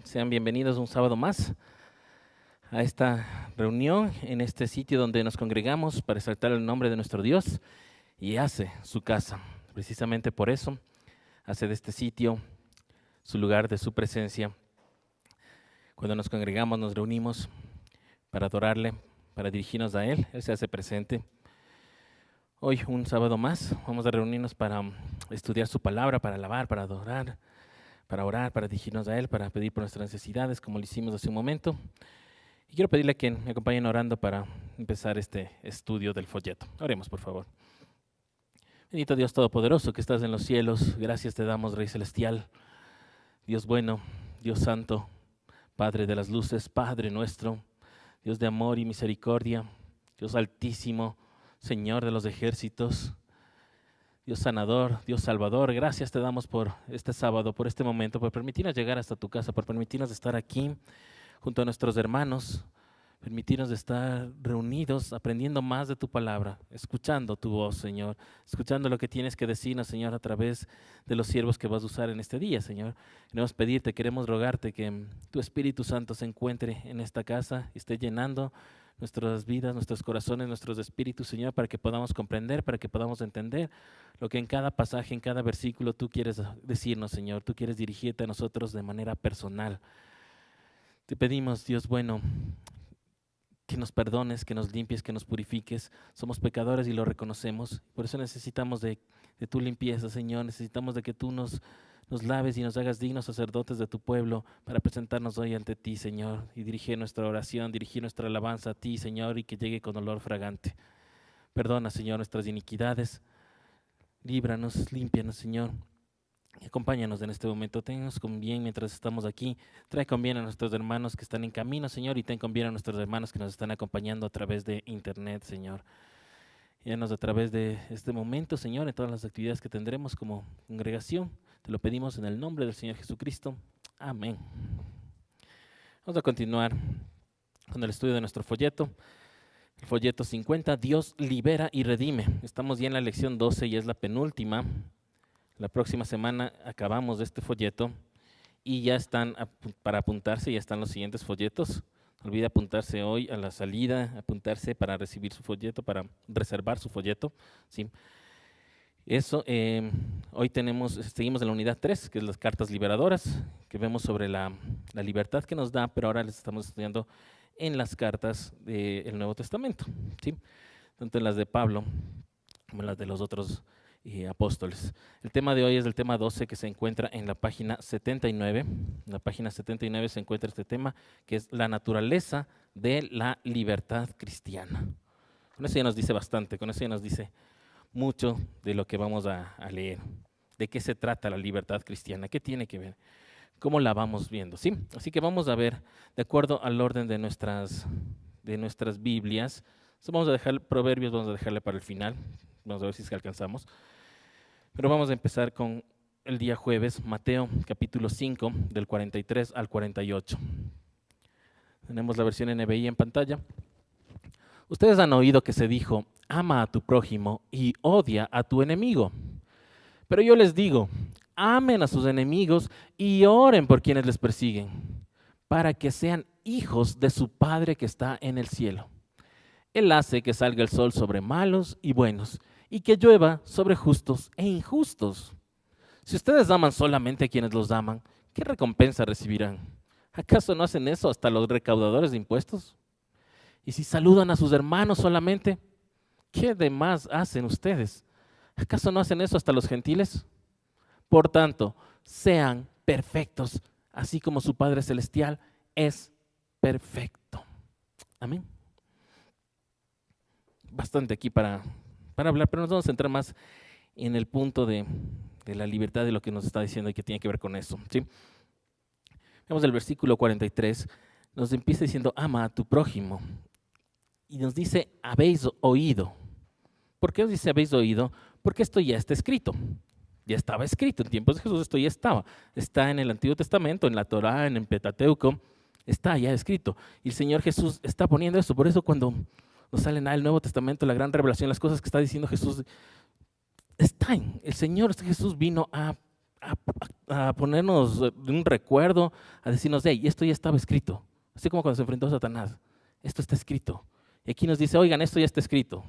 Sean bienvenidos un sábado más a esta reunión en este sitio donde nos congregamos para exaltar el nombre de nuestro Dios y hace su casa. Precisamente por eso hace de este sitio su lugar de su presencia. Cuando nos congregamos, nos reunimos para adorarle, para dirigirnos a Él. Él se hace presente. Hoy, un sábado más, vamos a reunirnos para estudiar su palabra, para alabar, para adorar, para orar, para dirigirnos a Él, para pedir por nuestras necesidades, como lo hicimos hace un momento. Y quiero pedirle que me acompañen orando para empezar este estudio del folleto. Oremos, por favor. Bendito Dios Todopoderoso que estás en los cielos, gracias te damos, Rey Celestial, Dios bueno, Dios Santo, Padre de las luces, Padre nuestro, Dios de amor y misericordia, Dios Altísimo, Señor de los ejércitos, Dios sanador, Dios salvador, gracias te damos por este sábado, por este momento, por permitirnos llegar hasta tu casa, por permitirnos estar aquí junto a nuestros hermanos, permitirnos estar reunidos, aprendiendo más de tu palabra, escuchando tu voz, Señor, escuchando lo que tienes que decirnos, Señor, a través de los siervos que vas a usar en este día, Señor. Queremos pedirte, queremos rogarte que tu Espíritu Santo se encuentre en esta casa y esté llenando nuestras vidas, nuestros corazones, nuestros espíritus, Señor, para que podamos comprender, para que podamos entender lo que en cada pasaje, en cada versículo tú quieres decirnos, Señor. Tú quieres dirigirte a nosotros de manera personal. Te pedimos, Dios bueno, que nos perdones, que nos limpies, que nos purifiques. Somos pecadores y lo reconocemos. Por eso necesitamos de tu limpieza, Señor. Necesitamos de que tú nos laves y nos hagas dignos sacerdotes de tu pueblo para presentarnos hoy ante ti, Señor, y dirigir nuestra oración, dirigir nuestra alabanza a ti, Señor, y que llegue con olor fragante. Perdona, Señor, nuestras iniquidades. Líbranos, límpianos, Señor. Acompáñanos en este momento, tennos con bien mientras estamos aquí, trae con bien a nuestros hermanos que están en camino, Señor, y ten con bien a nuestros hermanos que nos están acompañando a través de internet, Señor. Guíanos a través de este momento, Señor, en todas las actividades que tendremos como congregación. Te lo pedimos en el nombre del Señor Jesucristo. Amén. Vamos a continuar con el estudio de nuestro folleto. El folleto 50, Dios libera y redime. Estamos ya en la lección 12 y es la penúltima. La próxima semana acabamos este folleto y ya están para apuntarse, ya están los siguientes folletos. No olvide apuntarse hoy a la salida, apuntarse para recibir su folleto, para reservar su folleto. ¿Sí? Eso, hoy seguimos en la unidad 3, que es las cartas liberadoras, que vemos sobre la libertad que nos da, pero ahora les estamos estudiando en las cartas del Nuevo Testamento, ¿sí? Tanto en las de Pablo como en las de los otros apóstoles. El tema de hoy es el tema 12 que se encuentra en la página 79. En la página 79 se encuentra este tema que es la naturaleza de la libertad cristiana. Con eso ya nos dice bastante, con eso ya nos dice mucho de lo que vamos a leer. ¿De qué se trata la libertad cristiana? ¿Qué tiene que ver? ¿Cómo la vamos viendo? ¿Sí? Así que vamos a ver, de acuerdo al orden de nuestras Biblias. Vamos a dejar Proverbios, vamos a dejarle para el final. Vamos a ver si es que alcanzamos. Pero vamos a empezar con el día jueves, Mateo capítulo 5, del 43 al 48. Tenemos la versión NBI en pantalla. Ustedes han oído que se dijo, ama a tu prójimo y odia a tu enemigo. Pero yo les digo, amen a sus enemigos y oren por quienes les persiguen, para que sean hijos de su Padre que está en el cielo. Él hace que salga el sol sobre malos y buenos, y que llueva sobre justos e injustos. Si ustedes aman solamente a quienes los aman, ¿qué recompensa recibirán? ¿Acaso no hacen eso hasta los recaudadores de impuestos? Y si saludan a sus hermanos solamente, ¿qué demás hacen ustedes? ¿Acaso no hacen eso hasta los gentiles? Por tanto, sean perfectos, así como su Padre Celestial es perfecto. Amén. Bastante aquí para hablar, pero nos vamos a centrar más en el punto de la libertad de lo que nos está diciendo y que tiene que ver con eso, ¿sí? Vemos el versículo 43, nos empieza diciendo, ama a tu prójimo. Y nos dice, habéis oído. ¿Por qué nos dice habéis oído? Porque esto ya está escrito. Ya estaba escrito en tiempos de Jesús, esto ya estaba. Está en el Antiguo Testamento, en la Torá, en el Pentateuco, está ya escrito. Y el Señor Jesús está poniendo eso, por eso cuando nos sale en el Nuevo Testamento, la gran revelación, las cosas que está diciendo Jesús, están. El Señor Jesús vino a a ponernos un recuerdo, a decirnos, hey, esto ya estaba escrito. Así como cuando se enfrentó a Satanás, esto está escrito. Y aquí nos dice, oigan, esto ya está escrito.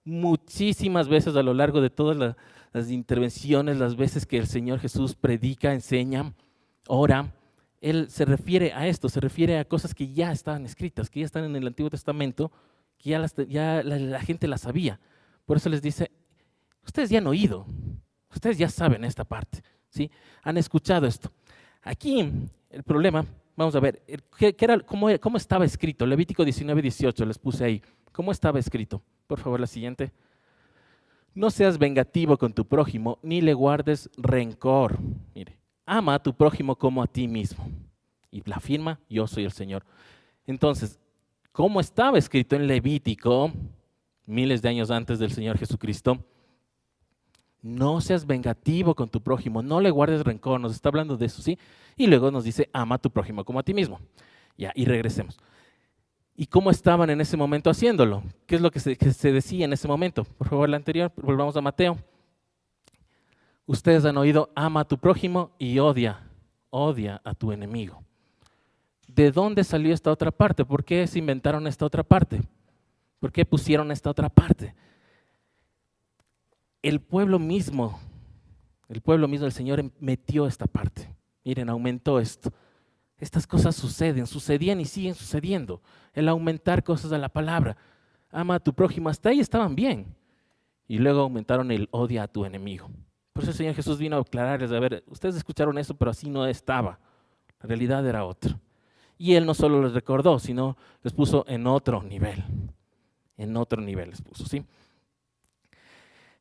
Muchísimas veces a lo largo de todas las intervenciones, las veces que el Señor Jesús predica, enseña, ora, Él se refiere a esto, se refiere a cosas que ya estaban escritas, que ya están en el Antiguo Testamento, que ya la gente las sabía. Por eso les dice, ustedes ya han oído, ustedes ya saben esta parte, ¿sí? Han escuchado esto. Aquí el problema, vamos a ver, ¿cómo estaba escrito? Levítico 19:18, les puse ahí. ¿Cómo estaba escrito? Por favor, la siguiente. No seas vengativo con tu prójimo, ni le guardes rencor. Mire, ama a tu prójimo como a ti mismo. Y la afirma, yo soy el Señor. Entonces, ¿cómo estaba escrito en Levítico, miles de años antes del Señor Jesucristo? No seas vengativo con tu prójimo, no le guardes rencor, nos está hablando de eso, ¿sí? Y luego nos dice, ama a tu prójimo como a ti mismo. Ya, y regresemos. ¿Y cómo estaban en ese momento haciéndolo? ¿Qué es lo que se decía en ese momento? Por favor, la anterior, volvamos a Mateo. Ustedes han oído, ama a tu prójimo y odia a tu enemigo. ¿De dónde salió esta otra parte? ¿Por qué se inventaron esta otra parte? ¿Por qué pusieron esta otra parte? El pueblo mismo del Señor metió esta parte. Miren, aumentó esto. Estas cosas sucedían y siguen sucediendo. El aumentar cosas de la palabra. Ama a tu prójimo, hasta ahí estaban bien. Y luego aumentaron el odia a tu enemigo. Por eso el Señor Jesús vino a aclararles, a ver, ustedes escucharon eso, pero así no estaba. La realidad era otra. Y Él no solo les recordó, sino les puso en otro nivel. En otro nivel les puso, ¿sí?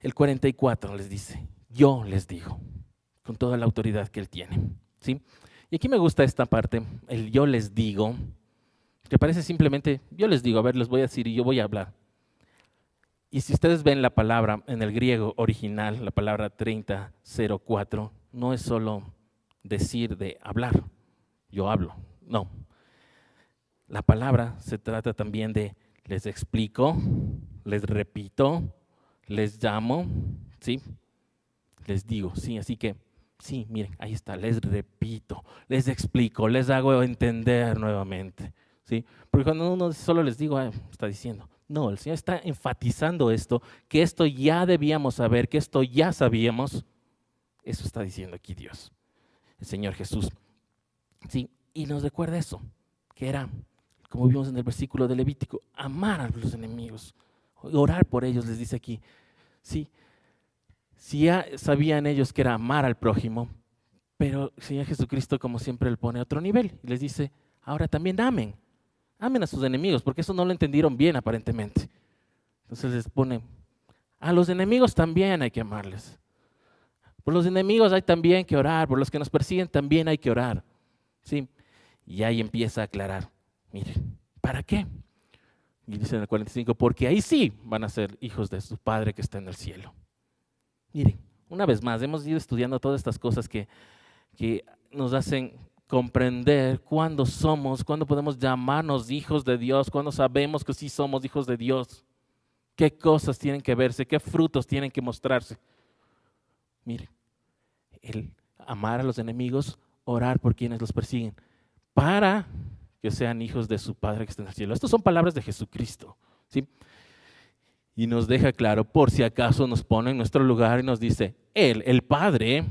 El 44 les dice, yo les digo, con toda la autoridad que Él tiene, ¿sí? Y aquí me gusta esta parte, el yo les digo, que parece simplemente, yo les digo, a ver, les voy a decir y yo voy a hablar. Y si ustedes ven la palabra en el griego original, la palabra 30:04, no es solo decir de hablar, yo hablo, no. La palabra se trata también de les explico, les repito, les llamo, ¿sí? Les digo, sí, así que, sí, miren, ahí está, les repito, les explico, les hago entender nuevamente, ¿sí? Porque cuando uno solo les digo, está diciendo, no, el Señor está enfatizando esto, que esto ya debíamos saber, que esto ya sabíamos, eso está diciendo aquí Dios, el Señor Jesús, ¿sí? Y nos recuerda eso, que era, como vimos en el versículo de Levítico, amar a los enemigos, orar por ellos, les dice aquí, ¿sí? Si ya sabían ellos que era amar al prójimo, pero el Señor Jesucristo, como siempre, le pone a otro nivel y les dice, ahora también amen a sus enemigos, porque eso no lo entendieron bien aparentemente. Entonces les pone, a los enemigos también hay que amarles. Por los enemigos hay también que orar, por los que nos persiguen también hay que orar. ¿Sí? Y ahí empieza a aclarar, miren, ¿para qué? Y dice en el 45, porque ahí sí van a ser hijos de su Padre que está en el cielo. Miren, una vez más, hemos ido estudiando todas estas cosas que nos hacen comprender cuándo podemos llamarnos hijos de Dios, cuándo sabemos que sí somos hijos de Dios, qué cosas tienen que verse, qué frutos tienen que mostrarse. Miren, el amar a los enemigos, orar por quienes los persiguen, para que sean hijos de su Padre que está en el cielo. Estas son palabras de Jesucristo, ¿sí? Y nos deja claro, por si acaso nos pone en nuestro lugar y nos dice, Él, el Padre,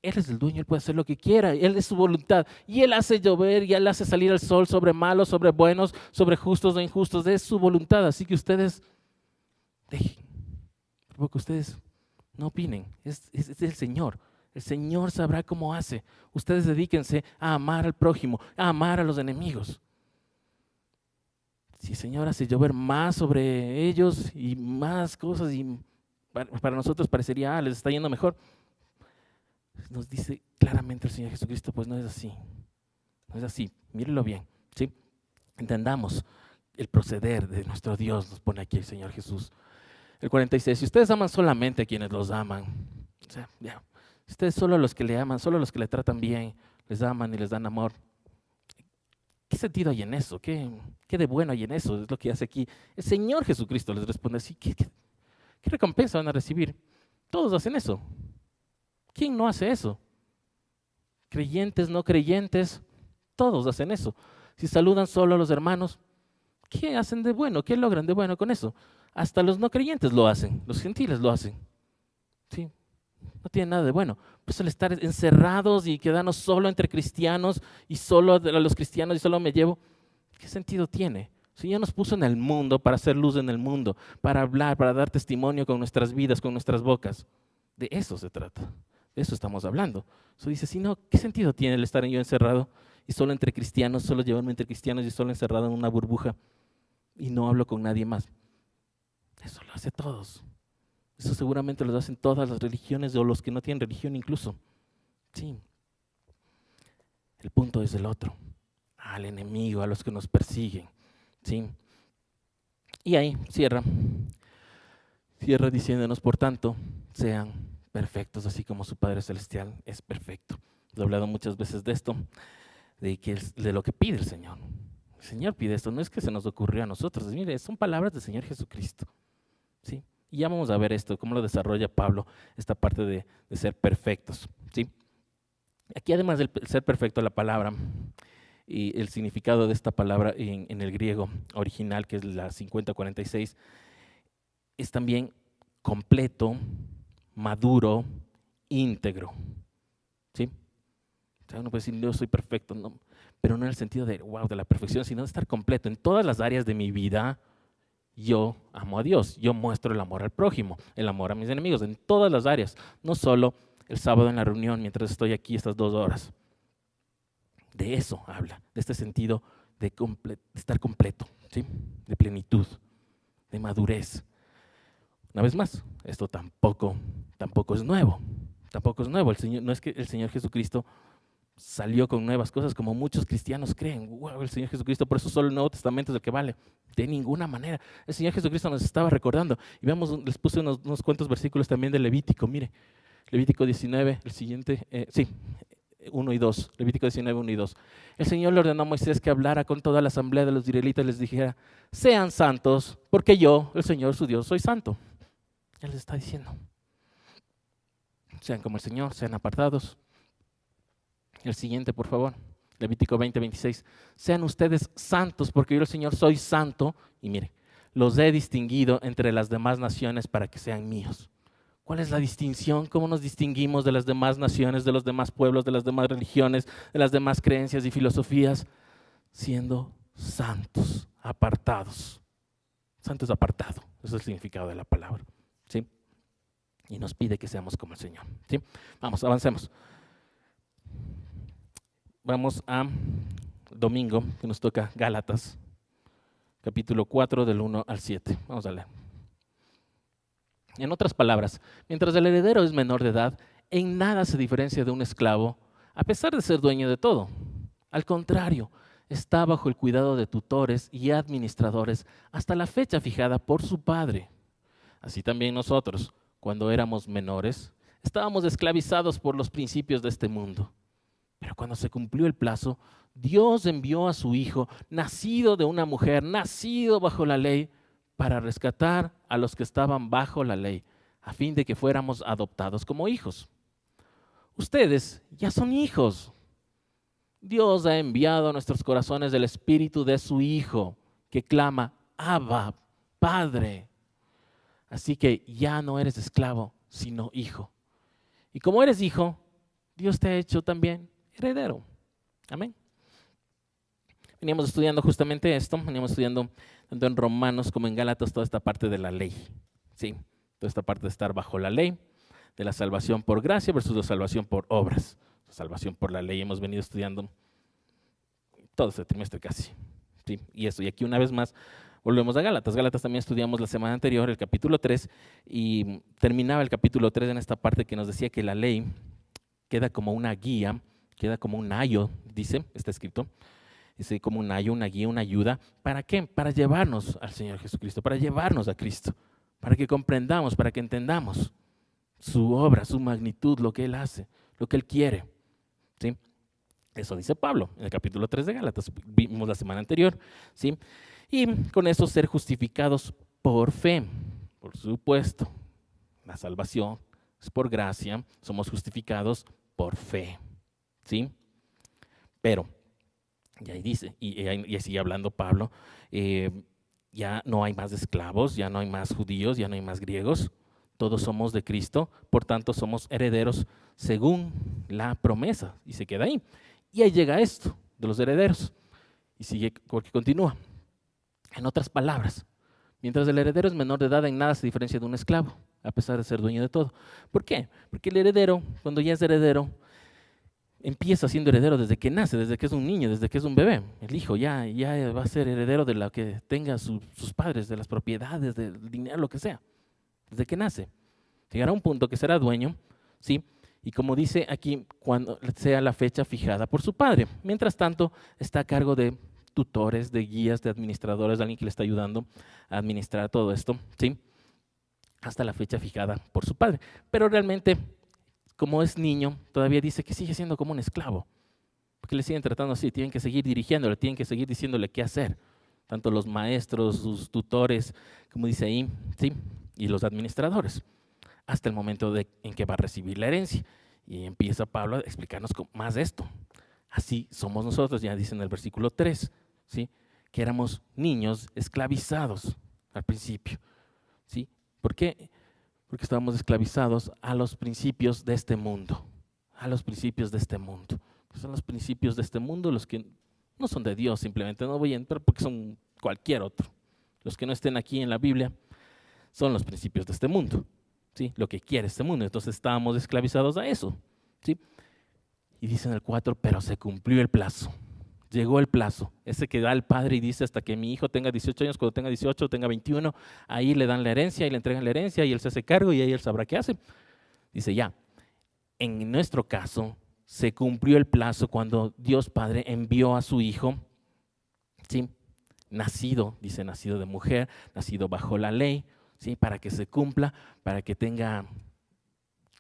Él es el dueño, Él puede hacer lo que quiera, Él es su voluntad. Y Él hace llover y Él hace salir el sol sobre malos, sobre buenos, sobre justos o injustos. Es su voluntad, así que ustedes dejen, porque ustedes no opinen, es el Señor. El Señor sabrá cómo hace. Ustedes dedíquense a amar al prójimo, a amar a los enemigos. Si el Señor hace llover más sobre ellos y más cosas, y para nosotros parecería, les está yendo mejor. Nos dice claramente el Señor Jesucristo, pues no es así. No es así, mírenlo bien, ¿sí? Entendamos el proceder de nuestro Dios, nos pone aquí el Señor Jesús. El 46, si ustedes aman solamente a quienes los aman, o sea, ya, ustedes solo a los que le aman, solo a los que le tratan bien, les aman y les dan amor. ¿Qué sentido hay en eso? ¿Qué de bueno hay en eso? Es lo que hace aquí. El Señor Jesucristo les responde así. ¿Qué recompensa van a recibir? Todos hacen eso. ¿Quién no hace eso? Creyentes, no creyentes, todos hacen eso. Si saludan solo a los hermanos, ¿qué hacen de bueno? ¿Qué logran de bueno con eso? Hasta los no creyentes lo hacen, los gentiles lo hacen. ¿Sí? No tiene nada de bueno. Pues el estar encerrados y quedarnos solo entre cristianos y solo a los cristianos y solo me llevo, ¿qué sentido tiene? El Señor nos puso en el mundo para hacer luz en el mundo, para hablar, para dar testimonio con nuestras vidas, con nuestras bocas. De eso se trata, de eso estamos hablando. Eso dice, si no, ¿qué sentido tiene el estar yo encerrado y solo entre cristianos, solo llevarme entre cristianos y solo encerrado en una burbuja y no hablo con nadie más? Eso lo hace todos. Eso seguramente lo hacen todas las religiones o los que no tienen religión incluso. Sí. El punto es el otro, al enemigo, a los que nos persiguen. ¿Sí? Y ahí cierra diciéndonos, por tanto, sean perfectos, así como su Padre Celestial es perfecto. He hablado muchas veces de esto, de lo que pide el Señor. El Señor pide esto, no es que se nos ocurrió a nosotros, mire, son palabras del Señor Jesucristo. ¿Sí? Y ya vamos a ver esto, cómo lo desarrolla Pablo, esta parte de ser perfectos. ¿Sí? Aquí, además del ser perfecto, la palabra y el significado de esta palabra en el griego original, que es la 5046, es también completo, maduro, íntegro. ¿Sí? O sea, uno puede decir, yo soy perfecto, no, pero no en el sentido de, wow, de la perfección, sino de estar completo. En todas las áreas de mi vida, yo amo a Dios, yo muestro el amor al prójimo, el amor a mis enemigos, en todas las áreas, no solo el sábado en la reunión mientras estoy aquí estas 2 horas. De eso habla, de este sentido de estar completo, ¿sí? De plenitud, de madurez. Una vez más, esto tampoco es nuevo, tampoco es nuevo. No es que el Señor Jesucristo salió con nuevas cosas como muchos cristianos creen. Wow, el Señor Jesucristo, por eso solo el Nuevo Testamento es el que vale. De ninguna manera. El Señor Jesucristo nos estaba recordando. Y veamos, les puse unos cuantos versículos también de Levítico. Mire, Levítico 19, el siguiente, 1 y 2. Levítico 19, 1 y 2. El Señor le ordenó a Moisés que hablara con toda la asamblea de los israelitas y les dijera, sean santos, porque yo, el Señor su Dios, soy santo. Él les está diciendo, sean como el Señor, sean apartados. El siguiente, por favor, Levítico 20, 26. Sean ustedes santos, porque yo el Señor soy santo. Y mire, los he distinguido entre las demás naciones para que sean míos. ¿Cuál es la distinción? ¿Cómo nos distinguimos de las demás naciones, de los demás pueblos, de las demás religiones, de las demás creencias y filosofías? Siendo santos, apartados. Santo es apartado, ese es el significado de la palabra. ¿Sí? Y nos pide que seamos como el Señor. ¿Sí? Vamos, avancemos. Vamos a domingo, que nos toca Gálatas, capítulo 4, del 1 al 7. Vamos a leer. En otras palabras, mientras el heredero es menor de edad, en nada se diferencia de un esclavo, a pesar de ser dueño de todo. Al contrario, está bajo el cuidado de tutores y administradores hasta la fecha fijada por su padre. Así también nosotros, cuando éramos menores, estábamos esclavizados por los principios de este mundo. Pero cuando se cumplió el plazo, Dios envió a su Hijo, nacido de una mujer, nacido bajo la ley, para rescatar a los que estaban bajo la ley, a fin de que fuéramos adoptados como hijos. Ustedes ya son hijos. Dios ha enviado a nuestros corazones el espíritu de su Hijo, que clama, Abba, Padre. Así que ya no eres esclavo, sino hijo. Y como eres hijo, Dios te ha hecho también heredero. Amén. Veníamos estudiando justamente esto, veníamos estudiando tanto en Romanos como en Gálatas toda esta parte de la ley. Sí, toda esta parte de estar bajo la ley, de la salvación por gracia versus la salvación por obras. La salvación por la ley hemos venido estudiando todo este trimestre casi. Sí, y aquí una vez más volvemos a Gálatas. Gálatas también estudiamos la semana anterior, el capítulo 3, y terminaba el capítulo 3 en esta parte que nos decía que la ley queda como una guía, queda como un ayo, dice, está escrito, dice como un ayo, una guía, una ayuda. ¿Para qué? Para llevarnos al Señor Jesucristo, para llevarnos a Cristo, para que comprendamos, para que entendamos su obra, su magnitud, lo que Él hace, lo que Él quiere. ¿Sí? Eso dice Pablo en el capítulo 3 de Gálatas, vimos la semana anterior. ¿Sí? Y con eso ser justificados por fe, por supuesto, la salvación es por gracia, somos justificados por fe, ¿sí? Pero, y ahí dice, y sigue hablando Pablo, ya no hay más esclavos, ya no hay más judíos, ya no hay más griegos, todos somos de Cristo, por tanto somos herederos según la promesa, y se queda ahí. Y ahí llega esto de los herederos, y sigue porque continúa. En otras palabras, mientras el heredero es menor de edad, en nada se diferencia de un esclavo, a pesar de ser dueño de todo. ¿Por qué? Porque el heredero, cuando ya es heredero, empieza siendo heredero desde que nace, desde que es un niño, desde que es un bebé. El hijo ya va a ser heredero de lo que tenga sus padres, de las propiedades, del dinero, lo que sea, desde que nace. Llegará un punto que será dueño, ¿sí? Y como dice aquí, cuando sea la fecha fijada por su padre. Mientras tanto, está a cargo de tutores, de guías, de administradores, de alguien que le está ayudando a administrar todo esto, ¿sí? Hasta la fecha fijada por su padre. Pero realmente, como es niño, todavía dice que sigue siendo como un esclavo. Porque le siguen tratando así, tienen que seguir dirigiéndole, tienen que seguir diciéndole qué hacer. Tanto los maestros, sus tutores, como dice ahí, ¿sí? Y los administradores. Hasta el momento en que va a recibir la herencia. Y empieza Pablo a explicarnos más de esto. Así somos nosotros, ya dice en el versículo 3, ¿sí? Que éramos niños esclavizados al principio, ¿sí? ¿Por qué? Porque estábamos esclavizados a los principios de este mundo, a los principios de este mundo. Son los principios de este mundo los que no son de Dios simplemente, no voy a entrar porque son cualquier otro. Los que no estén aquí en la Biblia son los principios de este mundo, ¿sí? Lo que quiere este mundo. Entonces estábamos esclavizados a eso, ¿sí? Y dice en el 4, pero se cumplió el plazo. Llegó el plazo, ese que da el padre y dice hasta que mi hijo tenga 18 años, cuando tenga 18, tenga 21, ahí le dan la herencia y le entregan la herencia y él se hace cargo y ahí él sabrá qué hace. Dice ya, en nuestro caso se cumplió el plazo cuando Dios Padre envió a su hijo, ¿sí? Nacido, dice nacido de mujer, nacido bajo la ley, ¿sí? Para que se cumpla, para que tenga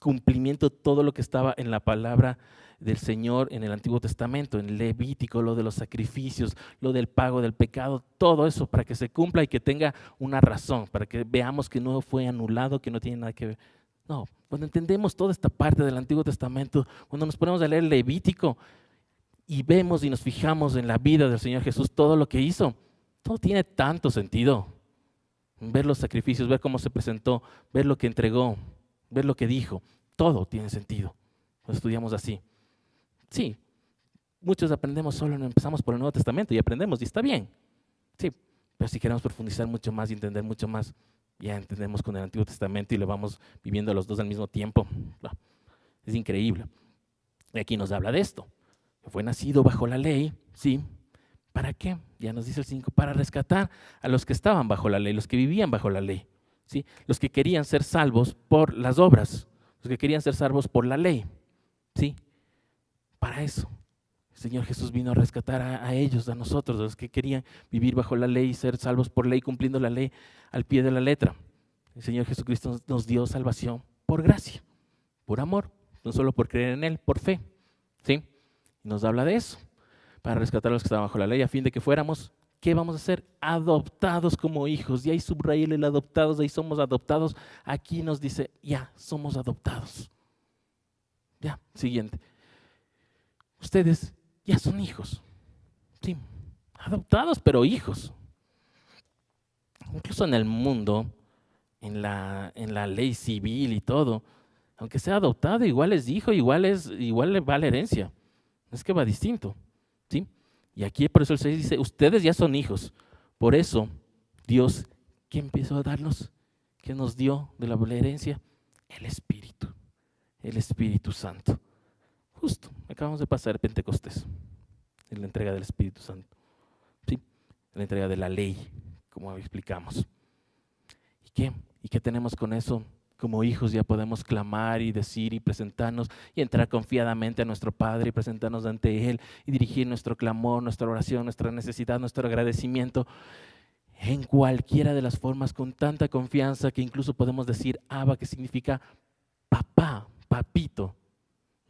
cumplimiento todo lo que estaba en la palabra del Señor en el Antiguo Testamento, en Levítico, lo de los sacrificios, lo del pago del pecado, todo eso para que se cumpla y que tenga una razón, para que veamos que no fue anulado, que no tiene nada que ver. No, cuando entendemos toda esta parte del Antiguo Testamento, cuando nos ponemos a leer Levítico y vemos y nos fijamos en la vida del Señor Jesús, todo lo que hizo, todo tiene tanto sentido. Ver los sacrificios, ver cómo se presentó, ver lo que entregó, ver lo que dijo, todo tiene sentido. Lo estudiamos así. Sí, muchos aprendemos solo, empezamos por el Nuevo Testamento y aprendemos y está bien. Sí, pero si queremos profundizar mucho más y entender mucho más, ya entendemos con el Antiguo Testamento y lo vamos viviendo los dos al mismo tiempo. Es increíble. Y aquí nos habla de esto. Fue nacido bajo la ley, ¿sí? ¿Para qué? Ya nos dice el 5, para rescatar a los que estaban bajo la ley, los que vivían bajo la ley, ¿sí? Los que querían ser salvos por las obras, los que querían ser salvos por la ley, ¿sí? Para eso, el Señor Jesús vino a rescatar a ellos, a nosotros, a los que querían vivir bajo la ley y ser salvos por ley, cumpliendo la ley al pie de la letra. El Señor Jesucristo nos dio salvación por gracia, por amor, no solo por creer en Él, por fe, ¿sí? Y nos habla de eso, para rescatar a los que estaban bajo la ley, a fin de que fuéramos, ¿qué vamos a hacer? Adoptados como hijos. Y ahí subraya el adoptados, ahí somos adoptados. Aquí nos dice, ya, somos adoptados. Ya, siguiente. Ustedes ya son hijos, sí, adoptados, pero hijos. Incluso en el mundo, en la ley civil y todo, aunque sea adoptado, igual es hijo, igual le va la herencia. No es que va distinto, ¿sí? Y aquí por eso el 6 dice, ustedes ya son hijos. Por eso Dios, ¿qué empezó a darnos? ¿Qué nos dio de la herencia? El Espíritu Santo. Justo, acabamos de pasar Pentecostés, en la entrega del Espíritu Santo, ¿sí? La entrega de la ley, como explicamos. ¿Y qué? ¿Y qué tenemos con eso? Como hijos ya podemos clamar y decir y presentarnos y entrar confiadamente a nuestro Padre y presentarnos ante Él y dirigir nuestro clamor, nuestra oración, nuestra necesidad, nuestro agradecimiento en cualquiera de las formas con tanta confianza que incluso podemos decir Abba, que significa papá, papito.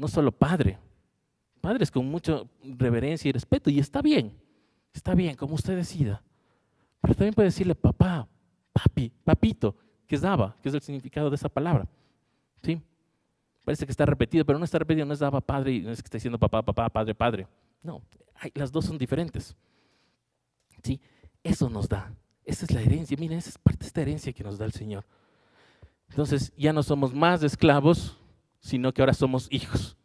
No solo padre, padres con mucha reverencia y respeto, y está bien, como usted decida. Pero también puede decirle papá, papi, papito, que es Abba, que es el significado de esa palabra, ¿sí? Parece que está repetido, pero no está repetido, no es Abba Padre, y no es que esté diciendo papá, papá, padre, padre. No, las dos son diferentes. ¿Sí? Eso nos da. Esa es la herencia. Miren, esa es parte de esta herencia que nos da el Señor. Entonces, ya no somos más esclavos, sino que ahora somos hijos.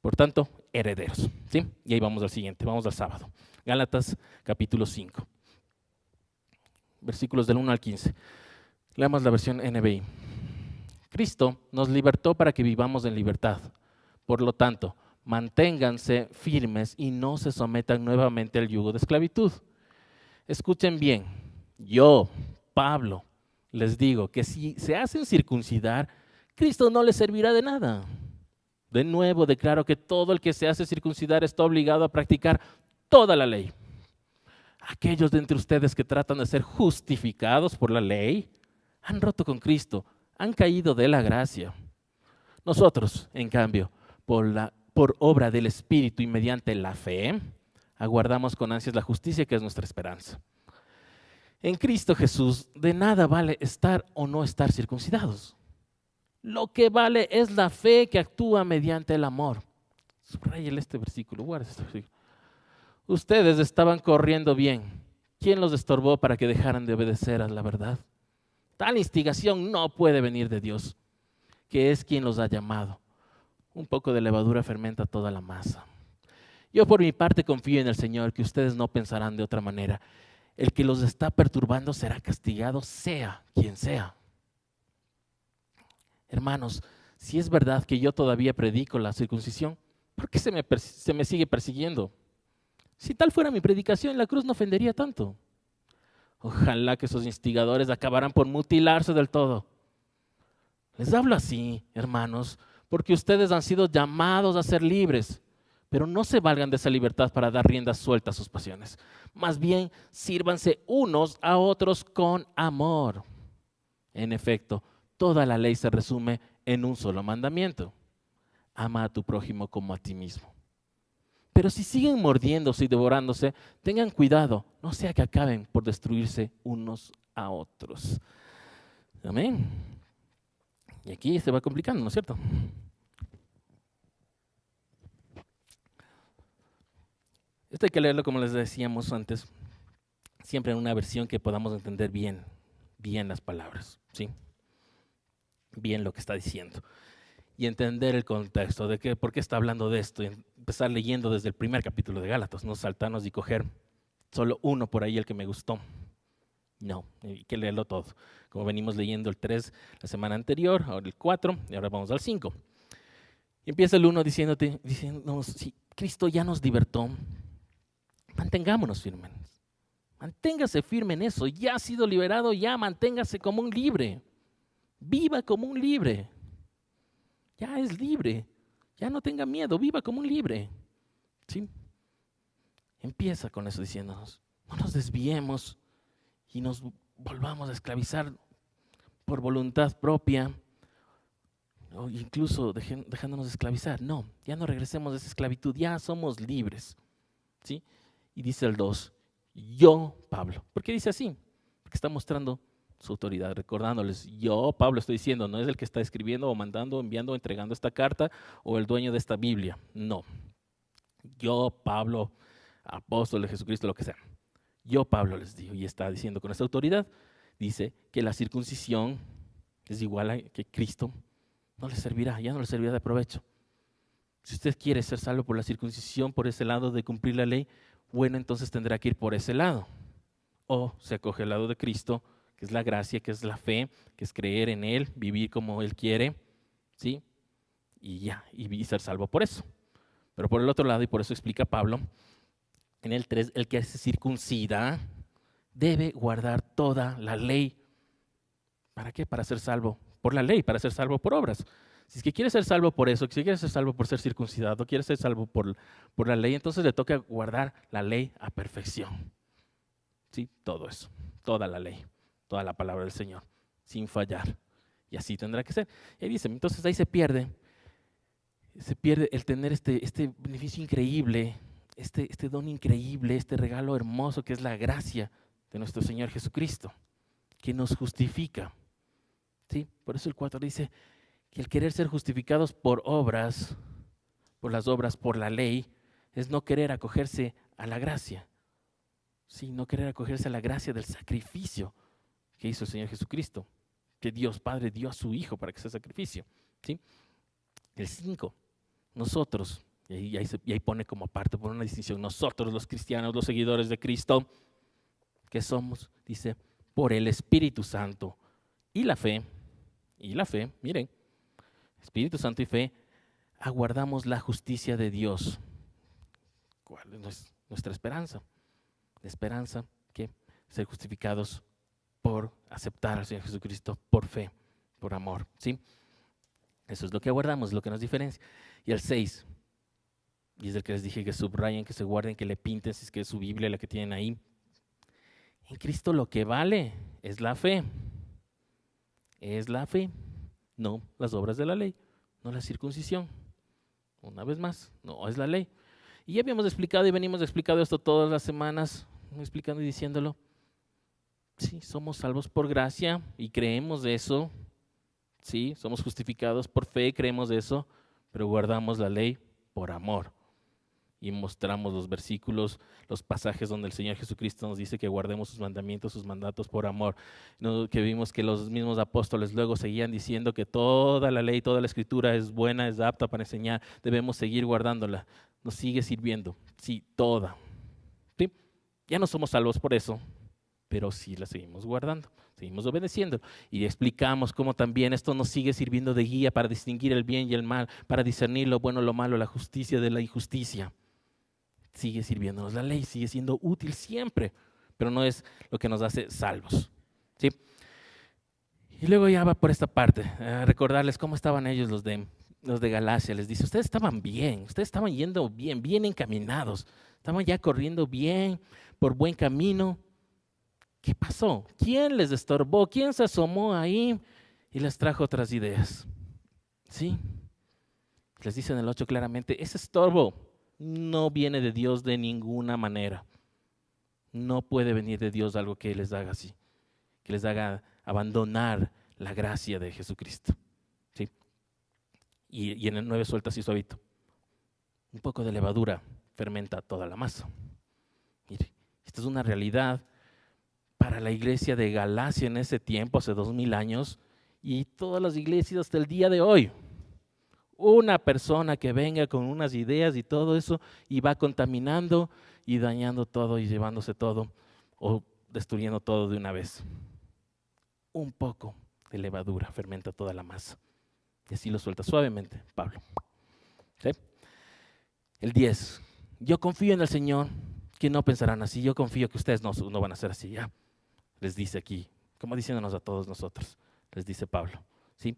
Por tanto, herederos. ¿Sí? Y ahí vamos al siguiente, vamos al sábado. Gálatas capítulo 5. Versículos del 1 al 15. Leamos la versión NBI. Cristo nos libertó para que vivamos en libertad. Por lo tanto, manténganse firmes y no se sometan nuevamente al yugo de esclavitud. Escuchen bien, yo, Pablo, les digo que si se hacen circuncidar, Cristo no les servirá de nada. De nuevo, declaro que todo el que se hace circuncidar está obligado a practicar toda la ley. Aquellos de entre ustedes que tratan de ser justificados por la ley, han roto con Cristo, han caído de la gracia. Nosotros, en cambio, por obra del Espíritu y mediante la fe, aguardamos con ansias la justicia que es nuestra esperanza. En Cristo Jesús, de nada vale estar o no estar circuncidados. Lo que vale es la fe que actúa mediante el amor. Subrayele este versículo, guarda este versículo. Ustedes estaban corriendo bien. ¿Quién los estorbó para que dejaran de obedecer a la verdad? Tal instigación no puede venir de Dios, que es quien los ha llamado. Un poco de levadura fermenta toda la masa. Yo por mi parte confío en el Señor, que ustedes no pensarán de otra manera. El que los está perturbando será castigado, sea quien sea. Hermanos, si es verdad que yo todavía predico la circuncisión, ¿por qué se me sigue persiguiendo? Si tal fuera mi predicación, la cruz no ofendería tanto. Ojalá que esos instigadores acabaran por mutilarse del todo. Les hablo así, hermanos, porque ustedes han sido llamados a ser libres, pero no se valgan de esa libertad para dar rienda suelta a sus pasiones. Más bien, sírvanse unos a otros con amor. En efecto, toda la ley se resume en un solo mandamiento: ama a tu prójimo como a ti mismo. Pero si siguen mordiéndose y devorándose, tengan cuidado, no sea que acaben por destruirse unos a otros. Amén. Y aquí se va complicando, ¿no es cierto? Esto hay que leerlo, como les decíamos antes, siempre en una versión que podamos entender bien las palabras, ¿sí? Bien lo que está diciendo. Y entender el contexto de por qué está hablando de esto. Y empezar leyendo desde el primer capítulo de Gálatas, no saltarnos y coger solo uno por ahí, el que me gustó. No, hay que leerlo todo. Como venimos leyendo el 3 la semana anterior, ahora el 4 y ahora vamos al 5. Y empieza el 1 diciéndonos, si Cristo ya nos libertó, mantengámonos firmes. Manténgase firme en eso. Ya ha sido liberado, ya manténgase como un libre. Viva como un libre. Ya es libre. Ya no tenga miedo, viva como un libre. ¿Sí? Empieza con eso diciéndonos, no nos desviemos y nos volvamos a esclavizar por voluntad propia, o incluso dejándonos esclavizar. No, ya no regresemos a esa esclavitud, ya somos libres. ¿Sí? Y dice el 2, yo, Pablo. ¿Por qué dice así? Porque está mostrando su autoridad, recordándoles, yo, Pablo, estoy diciendo, no es el que está escribiendo o mandando, enviando, entregando esta carta o el dueño de esta Biblia. No. Yo, Pablo, apóstol de Jesucristo, lo que sea. Yo, Pablo, les digo, y está diciendo con esta autoridad, dice que la circuncisión es igual a que Cristo no le servirá, ya no le servirá de provecho. Si usted quiere ser salvo por la circuncisión, por ese lado de cumplir la ley, bueno, entonces tendrá que ir por ese lado. O se acoge al lado de Cristo, que es la gracia, que es la fe, que es creer en Él, vivir como Él quiere, ¿sí? Y ya, y ser salvo por eso. Pero por el otro lado, y por eso explica Pablo, en el 3, el que se circuncida debe guardar toda la ley. ¿Para qué? Para ser salvo por la ley, para ser salvo por obras. Si es que quiere ser salvo por eso, si quiere ser salvo por ser circuncidado, quiere ser salvo por la ley, entonces le toca guardar la ley a perfección. ¿Sí? Todo eso, toda la ley, toda la palabra del Señor, sin fallar. Y así tendrá que ser. Y dice, entonces ahí se pierde el tener este beneficio increíble, este don increíble, este regalo hermoso que es la gracia de nuestro Señor Jesucristo, que nos justifica. ¿Sí? Por eso el 4 dice que el querer ser justificados por obras, por las obras, por la ley, es no querer acogerse a la gracia. Sí, no querer acogerse a la gracia del sacrificio que hizo el Señor Jesucristo, que Dios Padre dio a su Hijo para que sea sacrificio. ¿Sí? El 5, nosotros, y ahí pone como aparte por una distinción, nosotros los cristianos, los seguidores de Cristo, ¿qué somos? Dice, por el Espíritu Santo y la fe, miren, Espíritu Santo y fe, aguardamos la justicia de Dios. ¿Cuál es nuestra esperanza? La esperanza que ser justificados por aceptar al Señor Jesucristo, por fe, por amor, ¿sí? Eso es lo que aguardamos, lo que nos diferencia. Y el 6, y es el que les dije que subrayen, que se guarden, que le pinten, si es que es su Biblia la que tienen ahí. En Cristo lo que vale es la fe. Es la fe, no las obras de la ley, no la circuncisión. Una vez más, no es la ley. Y ya habíamos explicado y venimos explicando esto todas las semanas, explicando y diciéndolo. Sí, somos salvos por gracia y creemos de eso. Sí, somos justificados por fe, creemos de eso, pero guardamos la ley por amor. Y mostramos los versículos, los pasajes donde el Señor Jesucristo nos dice que guardemos sus mandamientos, sus mandatos por amor. No, que vimos que los mismos apóstoles luego seguían diciendo que toda la ley, toda la escritura es buena, es apta para enseñar, debemos seguir guardándola. Nos sigue sirviendo, sí, toda. ¿Sí? Ya no somos salvos por eso, pero sí la seguimos guardando, seguimos obedeciendo. Y explicamos cómo también esto nos sigue sirviendo de guía para distinguir el bien y el mal, para discernir lo bueno, lo malo, la justicia de la injusticia. Sigue sirviéndonos la ley, sigue siendo útil siempre, pero no es lo que nos hace salvos. ¿Sí? Y luego ya va por esta parte, a recordarles cómo estaban ellos los de Galacia. Les dice, ustedes estaban bien, ustedes estaban yendo bien, bien encaminados, estaban ya corriendo bien, por buen camino. ¿Qué pasó? ¿Quién les estorbó? ¿Quién se asomó ahí y les trajo otras ideas? ¿Sí? Les dice en el 8 claramente, ese estorbo no viene de Dios de ninguna manera. No puede venir de Dios algo que les haga así, que les haga abandonar la gracia de Jesucristo. ¿Sí? Y en el 9 suelta así suavito. Un poco de levadura fermenta toda la masa. Mire, esto es una realidad para la iglesia de Galacia en ese tiempo, hace 2000 años, y todas las iglesias hasta el día de hoy. Una persona que venga con unas ideas y todo eso y va contaminando y dañando todo y llevándose todo o destruyendo todo de una vez. Un poco de levadura fermenta toda la masa. Y así lo suelta suavemente Pablo. ¿Sí? El 10. Yo confío en el Señor que no pensarán así. Yo confío que ustedes no van a ser así. Ya les dice aquí, como diciéndonos a todos nosotros, les dice Pablo. ¿Sí?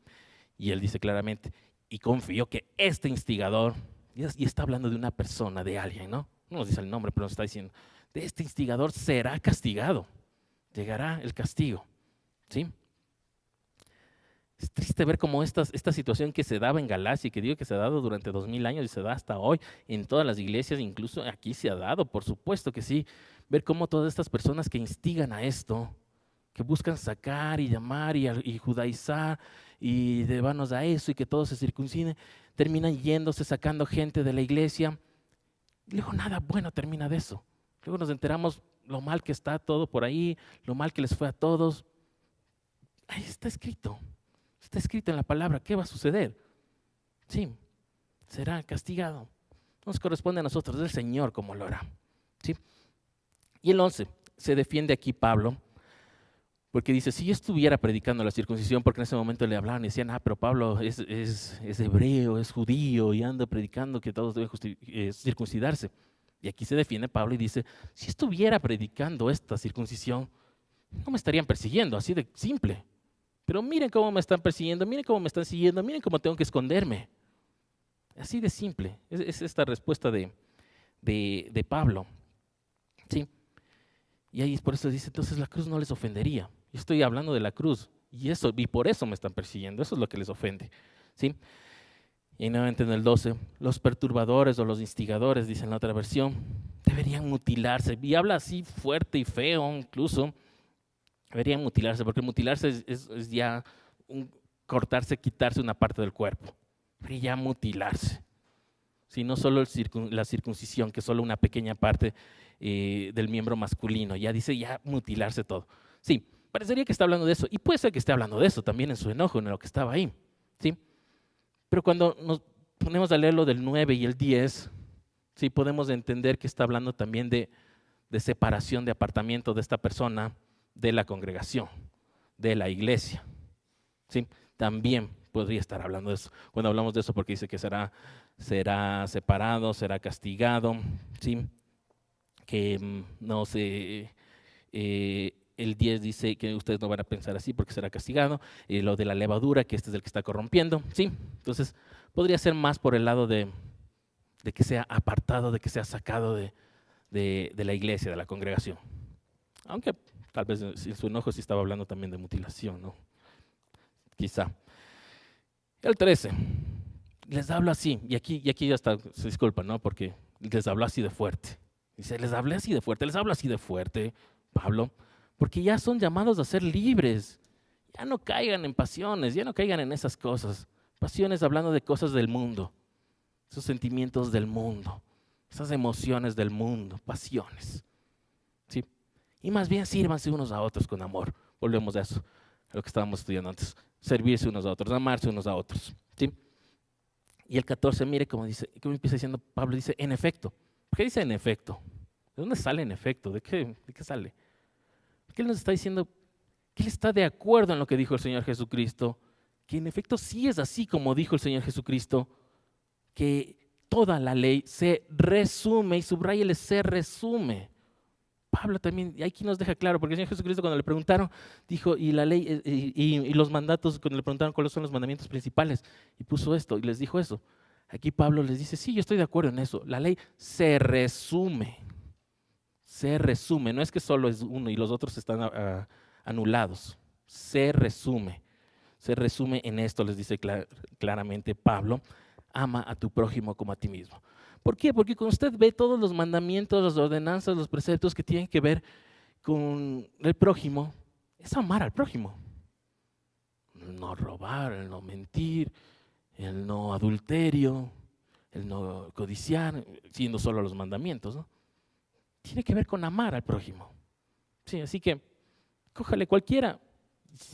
Y él dice claramente, y confío que este instigador, y está hablando de una persona, de alguien, ¿no? No nos dice el nombre, pero nos está diciendo, de este instigador será castigado, llegará el castigo, ¿sí? Es triste ver cómo esta situación que se daba en Galacia, y que digo que se ha dado durante 2000 años y se da hasta hoy en todas las iglesias, incluso aquí se ha dado, por supuesto que sí, ver cómo todas estas personas que instigan a esto, que buscan sacar y llamar y judaizar y llevarnos a eso y que todos se circunciden, terminan yéndose, sacando gente de la iglesia. Y luego nada bueno termina de eso. Luego nos enteramos lo mal que está todo por ahí, lo mal que les fue a todos. Ahí está escrito en la palabra, ¿qué va a suceder? Sí, será castigado. No nos corresponde a nosotros, es el Señor como lo hará. ¿Sí? Y el 11, se defiende aquí Pablo, porque dice, si yo estuviera predicando la circuncisión, porque en ese momento le hablaban y decían, pero Pablo es hebreo, es judío y anda predicando que todos deben circuncidarse. Y aquí se defiende Pablo y dice, si estuviera predicando esta circuncisión, no me estarían persiguiendo, así de simple. Pero miren cómo me están persiguiendo, miren cómo me están siguiendo, miren cómo tengo que esconderme. Así de simple, es esta respuesta de Pablo. ¿Sí? Y ahí por eso dice, entonces la cruz no les ofendería. Yo estoy hablando de la cruz y por eso me están persiguiendo, eso es lo que les ofende. ¿Sí? Y nuevamente en el 12, los perturbadores o los instigadores, dice en la otra versión, deberían mutilarse. Y habla así fuerte y feo incluso, deberían mutilarse, porque mutilarse es ya cortarse, quitarse una parte del cuerpo, pero ya mutilarse. Sí, no solo la circuncisión, que es solo una pequeña parte del miembro masculino, ya dice ya mutilarse todo. Sí, parecería que está hablando de eso, y puede ser que esté hablando de eso también en su enojo, en lo que estaba ahí. ¿Sí? Pero cuando nos ponemos a leer lo del 9 y el 10, sí, podemos entender que está hablando también de separación, de apartamiento de esta persona de la congregación, de la iglesia. ¿Sí? También podría estar hablando de eso. Cuando hablamos de eso, porque dice que será separado, será castigado, ¿sí? Que no se... el 10 dice que ustedes no van a pensar así porque será castigado. Lo de la levadura, que este es el que está corrompiendo, ¿sí? Entonces, podría ser más por el lado de que sea apartado, de que sea sacado de la iglesia, de la congregación. Aunque tal vez en su enojo sí estaba hablando también de mutilación, ¿no? Quizá. El 13, les hablo así, y aquí ya está, se disculpa, ¿no? Porque les habló así de fuerte. Dice, les hablo así de fuerte, Pablo, porque ya son llamados a ser libres. Ya no caigan en pasiones, ya no caigan en esas cosas. Pasiones hablando de cosas del mundo, esos sentimientos del mundo, esas emociones del mundo, pasiones. ¿Sí? Y más bien sírvanse unos a otros con amor. Volvemos a eso, a lo que estábamos estudiando antes. Servirse unos a otros, amarse unos a otros. ¿Sí? Y el 14, mire cómo dice, cómo empieza diciendo Pablo, dice en efecto. ¿Por qué dice en efecto? ¿De dónde sale en efecto? ¿De qué sale? Porque él nos está diciendo que él está de acuerdo en lo que dijo el Señor Jesucristo, que en efecto sí es así como dijo el Señor Jesucristo, que toda la ley se resume, y subráyele, se resume. Pablo también, y aquí nos deja claro, porque el Señor Jesucristo cuando le preguntaron, dijo, y la ley y los mandatos, cuando le preguntaron cuáles son los mandamientos principales, y puso esto, y les dijo eso. Aquí Pablo les dice, sí, yo estoy de acuerdo en eso, la ley se resume, no es que solo es uno y los otros están anulados, se resume en esto, les dice claramente Pablo, ama a tu prójimo como a ti mismo. ¿Por qué? Porque cuando usted ve todos los mandamientos, las ordenanzas, los preceptos que tienen que ver con el prójimo, es amar al prójimo. El no robar, el no mentir, el no adulterio, el no codiciar, siendo solo los mandamientos, ¿no? Tiene que ver con amar al prójimo. Sí, así que cójale cualquiera,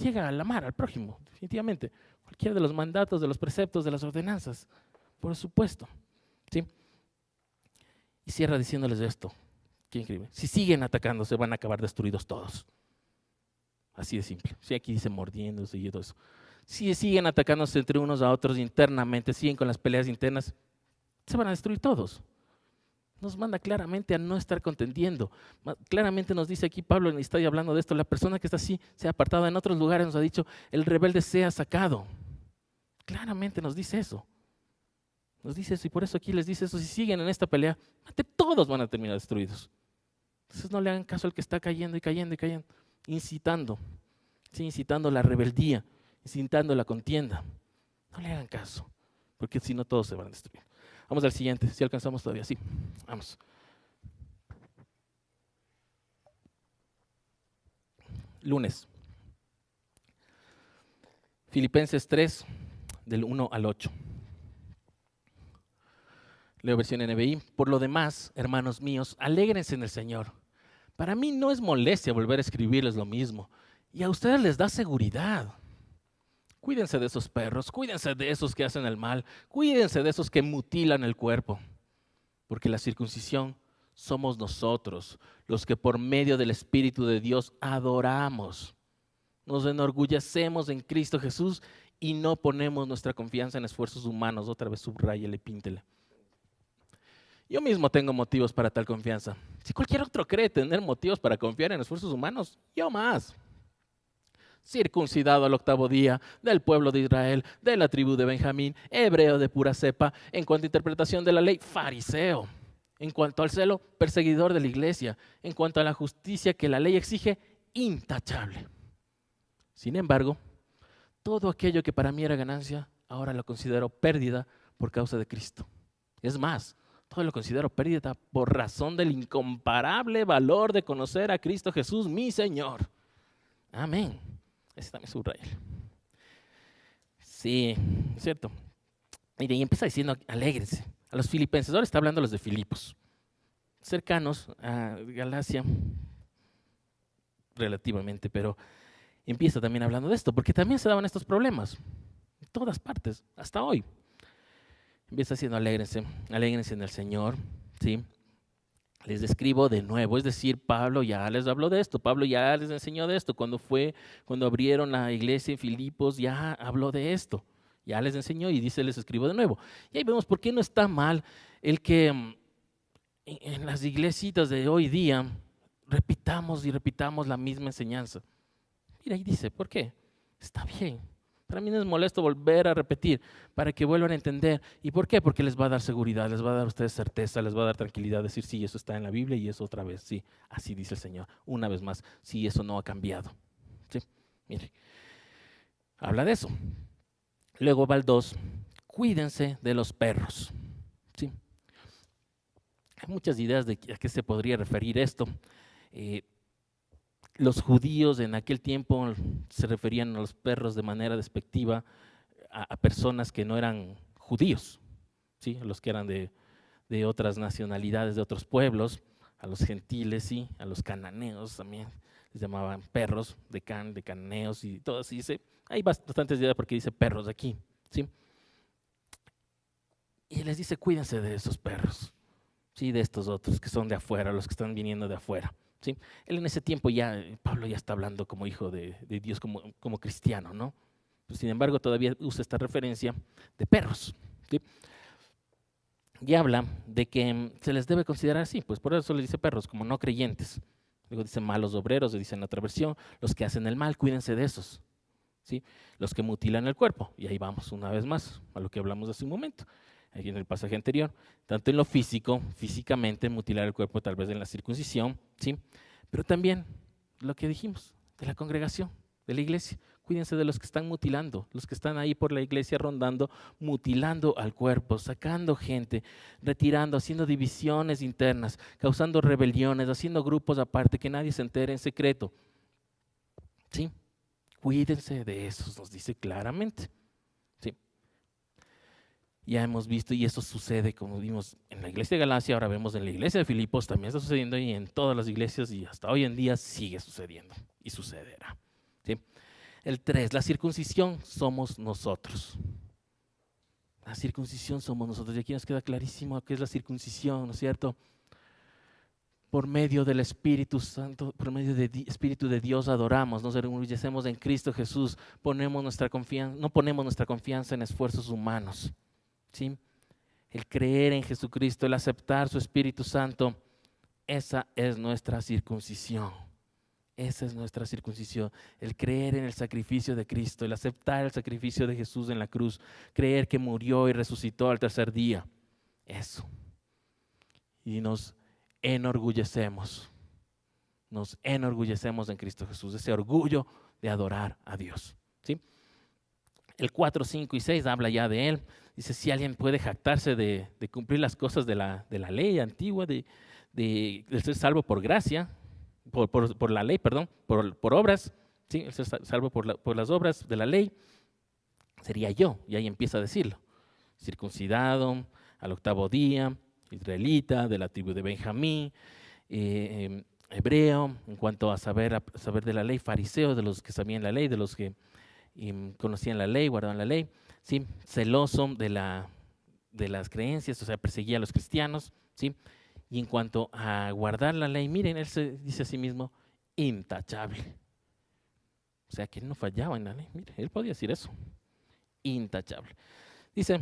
llega al amar al prójimo, definitivamente. Cualquiera de los mandatos, de los preceptos, de las ordenanzas, por supuesto. ¿Sí? Y cierra diciéndoles esto. Qué increíble. Si siguen atacándose, van a acabar destruidos todos. Así de simple. Sí, aquí dice mordiéndose y todo eso. Si siguen atacándose entre unos a otros internamente, siguen con las peleas internas, se van a destruir todos. Nos manda claramente a no estar contendiendo. Claramente nos dice aquí Pablo, y está hablando de esto, la persona que está así se ha apartado. En otros lugares nos ha dicho, el rebelde sea sacado. Claramente nos dice eso. Nos dice eso y por eso aquí les dice eso. Si siguen en esta pelea, todos van a terminar destruidos. Entonces no le hagan caso al que está cayendo y cayendo y cayendo. Incitando, sí, incitando la rebeldía, incitando la contienda. No le hagan caso, porque si no todos se van a destruir. Vamos al siguiente, si alcanzamos todavía, sí. Vamos. Lunes. Filipenses 3, del 1 al 8. Leo versión NBI. Por lo demás, hermanos míos, alégrense en el Señor. Para mí no es molestia volver a escribirles lo mismo. Y a ustedes les da seguridad. Cuídense de esos perros, cuídense de esos que hacen el mal, cuídense de esos que mutilan el cuerpo. Porque la circuncisión somos nosotros, los que por medio del Espíritu de Dios adoramos. Nos enorgullecemos en Cristo Jesús y no ponemos nuestra confianza en esfuerzos humanos. Otra vez subráyele, píntele. Yo mismo tengo motivos para tal confianza. Si cualquier otro cree tener motivos para confiar en esfuerzos humanos, yo más. Circuncidado al 8º día, del pueblo de Israel, de la tribu de Benjamín, hebreo de pura cepa, en cuanto a interpretación de la ley, fariseo. En cuanto al celo, perseguidor de la iglesia. En cuanto a la justicia que la ley exige, intachable. Sin embargo, todo aquello que para mí era ganancia, ahora lo considero pérdida por causa de Cristo. Es más, todo lo considero pérdida por razón del incomparable valor de conocer a Cristo Jesús, mi Señor. Amén. Ese también subraya. Sí, cierto. Mire, y empieza diciendo, alégrense. A los filipenses, ahora está hablando a los de Filipos, cercanos a Galacia, relativamente, pero empieza también hablando de esto, porque también se daban estos problemas, en todas partes, hasta hoy. Empieza diciendo, alégrense, alégrense en el Señor, ¿sí? Les describo de nuevo, es decir, Pablo ya les habló de esto, Pablo ya les enseñó de esto, cuando abrieron la iglesia en Filipos, ya habló de esto, ya les enseñó y dice, les escribo de nuevo. Y ahí vemos por qué no está mal el que en las iglesitas de hoy día repitamos y repitamos la misma enseñanza. Mira, ahí dice, ¿por qué? Está bien. Para mí no es molesto volver a repetir para que vuelvan a entender. ¿Y por qué? Porque les va a dar seguridad, les va a dar a ustedes certeza, les va a dar tranquilidad, decir, sí, eso está en la Biblia y eso otra vez, sí, así dice el Señor. Una vez más, sí, eso no ha cambiado. ¿Sí? Mire, habla de eso. Luego va el 2, cuídense de los perros. ¿Sí? Hay muchas ideas de a qué se podría referir esto. Los judíos en aquel tiempo se referían a los perros de manera despectiva a personas que no eran judíos, ¿sí? A los que eran de otras nacionalidades, de otros pueblos, a los gentiles, ¿sí? A los cananeos también les llamaban perros de cananeos y todo así. Hay bastantes ideas porque dice perros aquí, ¿sí? Y les dice, cuídense de esos perros, ¿sí? De estos otros que son de afuera, los que están viniendo de afuera. ¿Sí? Él en ese tiempo Pablo ya está hablando como hijo de Dios, como cristiano, ¿no? Pero sin embargo, todavía usa esta referencia de perros, ¿sí? Y habla de que se les debe considerar así, pues por eso le dice perros, como no creyentes. Luego dice malos obreros, le dice en otra versión, los que hacen el mal, cuídense de esos, ¿sí? Los que mutilan el cuerpo, y ahí vamos una vez más a lo que hablamos hace un momento. Aquí en el pasaje anterior, tanto en lo físico, físicamente, mutilar el cuerpo tal vez en la circuncisión, ¿sí? Pero también lo que dijimos, de la congregación, de la iglesia. Cuídense de los que están mutilando, los que están ahí por la iglesia rondando, mutilando al cuerpo, sacando gente, retirando, haciendo divisiones internas, causando rebeliones, haciendo grupos aparte, que nadie se entere en secreto. ¿Sí? Cuídense de esos, nos dice claramente. Ya hemos visto, y eso sucede, como vimos en la iglesia de Galacia, ahora vemos en la iglesia de Filipos, también está sucediendo y en todas las iglesias y hasta hoy en día sigue sucediendo y sucederá. ¿Sí? El 3, la circuncisión somos nosotros. La circuncisión somos nosotros. Y aquí nos queda clarísimo qué es la circuncisión, ¿no es cierto? Por medio del Espíritu Santo, por medio del Espíritu de Dios adoramos, nos enorgullecemos en Cristo Jesús, no ponemos nuestra confianza en esfuerzos humanos. ¿Sí? El creer en Jesucristo, el aceptar su Espíritu Santo, esa es nuestra circuncisión. Esa es nuestra circuncisión. El creer en el sacrificio de Cristo, el aceptar el sacrificio de Jesús en la cruz, creer que murió y resucitó al tercer día. Eso. Y nos enorgullecemos. Nos enorgullecemos en Cristo Jesús. Ese orgullo de adorar a Dios. ¿Sí? El 4, 5 y 6 habla ya de él. Dice, si alguien puede jactarse de cumplir las cosas de la ley antigua, de ser salvo por gracia, por la ley, perdón, por obras, ¿sí? El ser salvo por las obras de la ley, sería yo. Y ahí empieza a decirlo. Circuncidado al 8º día, israelita, de la tribu de Benjamín, hebreo, en cuanto a saber de la ley, fariseo, de los que sabían la ley, de los que conocían la ley, guardaban la ley, ¿sí? Celoso de las creencias, o sea, perseguía a los cristianos, ¿sí? Y en cuanto a guardar la ley, miren, él se dice a sí mismo, intachable. O sea, que él no fallaba en la ley, mire, él podía decir eso, intachable. Dice,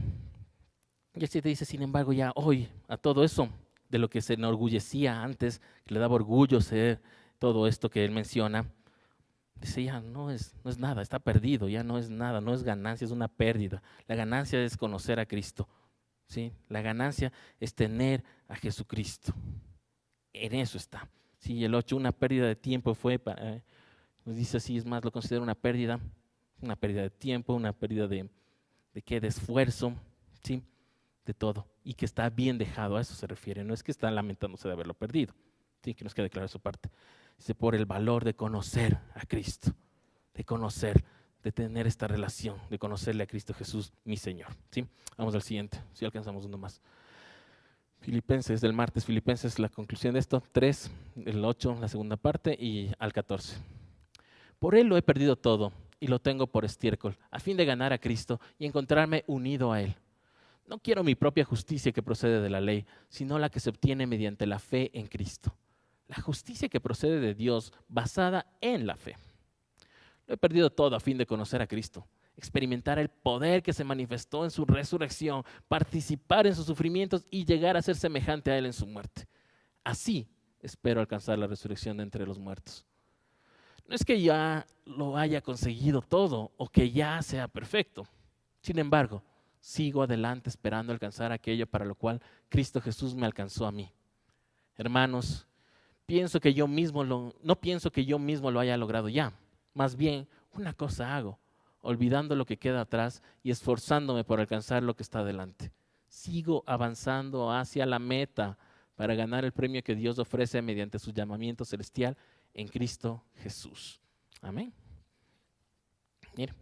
y el 7 dice, sin embargo, ya hoy, a todo eso, de lo que se enorgullecía antes, que le daba orgullo ser todo esto que él menciona, dice, ya no es nada, está perdido, ya no es nada, no es ganancia, es una pérdida. La ganancia es conocer a Cristo, ¿sí? La ganancia es tener a Jesucristo. En eso está. Sí, el 8, una pérdida de tiempo fue, nos dice así, es más, lo considero una pérdida de tiempo, una pérdida de esfuerzo, ¿sí? De todo. Y que está bien dejado, a eso se refiere, no es que está lamentándose de haberlo perdido, ¿sí? Que nos quede clara su parte. Dice, por el valor de conocer a Cristo, de conocer, de tener esta relación, de conocerle a Cristo Jesús, mi Señor. ¿Sí? Vamos al siguiente, si alcanzamos uno más. Filipenses, del martes, Filipenses, la conclusión de esto, 3, el 8, la segunda parte, y al 14. Por él lo he perdido todo y lo tengo por estiércol, a fin de ganar a Cristo y encontrarme unido a él. No quiero mi propia justicia que procede de la ley, sino la que se obtiene mediante la fe en Cristo. La justicia que procede de Dios, basada en la fe. Lo he perdido todo a fin de conocer a Cristo, experimentar el poder que se manifestó en su resurrección, participar en sus sufrimientos y llegar a ser semejante a él en su muerte. Así espero alcanzar la resurrección de entre los muertos. No es que ya lo haya conseguido todo o que ya sea perfecto. Sin embargo, sigo adelante esperando alcanzar aquello para lo cual Cristo Jesús me alcanzó a mí. Hermanos, no pienso que yo mismo lo haya logrado ya. Más bien, una cosa hago, olvidando lo que queda atrás y esforzándome por alcanzar lo que está adelante. Sigo avanzando hacia la meta para ganar el premio que Dios ofrece mediante su llamamiento celestial en Cristo Jesús. Amén. Mire,